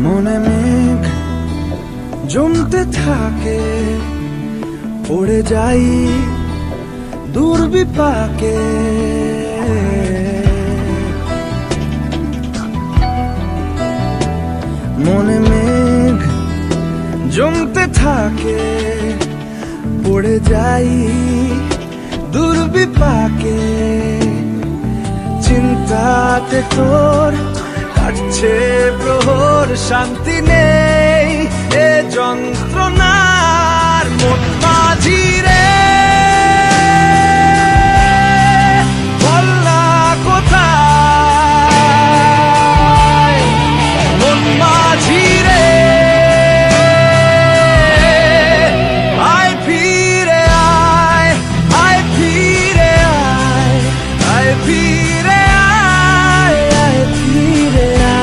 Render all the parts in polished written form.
মনে মেঘ জমতে থাকে, পড়ে যাই দুর্বিপাকে। মনে মেঘ জমতে থাকে, পড়ে যাই দুর্বিপাকে। চিন্তাতে তোর কাটছে প্রহর, শান্তি নেই এ যন্ত্রণার মন মাঝি রে। বল না কোথায় মন মাঝি রে। আয় ফিরে আয়, আয় ফিরে আয়, আয় ফিরে আয়, আয় ফিরে আয়।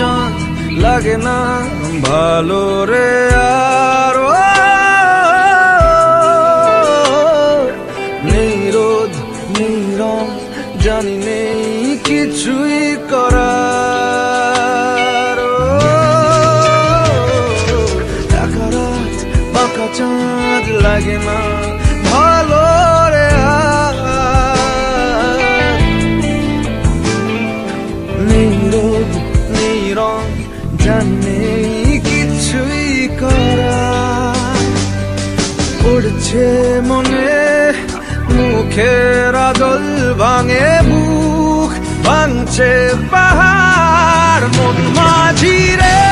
চাঁদ লাগে না ভালো রে আর, নেই রোদ নেই রং, জানি নেই কিছুই করার। একা রাত বাঁকা চাঁদ লাগে না ভালো রে আর, নেই রোদ রং, জানি কিছুই করা। পড়ছে মনে মুখের আদল, ভাঙে বুক ভাঙছে পাহাড় মন মাঝি রে।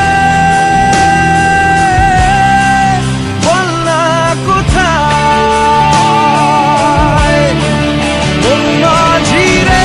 বল না কোথায় মন মাঝি রে।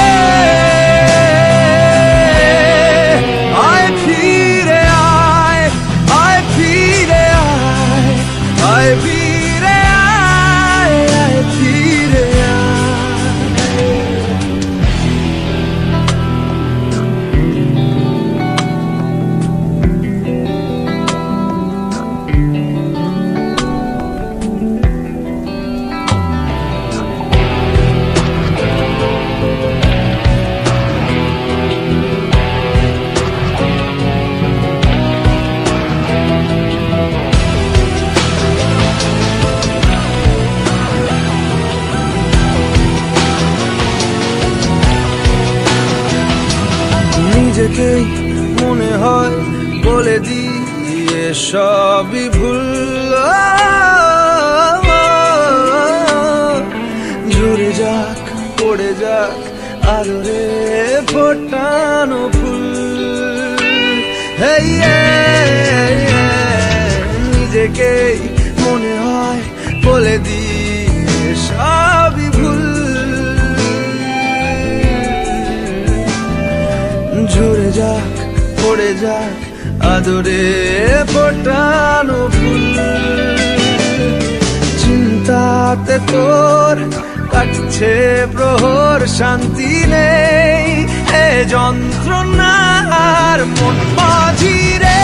নিজেকেই মনে হয় বলে দিয়ে সবই ভুল, ঝরে যাক পড়ে যাক আদরে ফোটানো ফুল। নিজেকেই মনে হয় বলে দিয়ে সবই ভুল, ঝরে যাক পড়ে যাক আদরে ফোটানো ফুল। চিন্তাতে তোর কাটছে প্রহর, শান্তি নেই এ যন্ত্রণার মন মাঝি রে।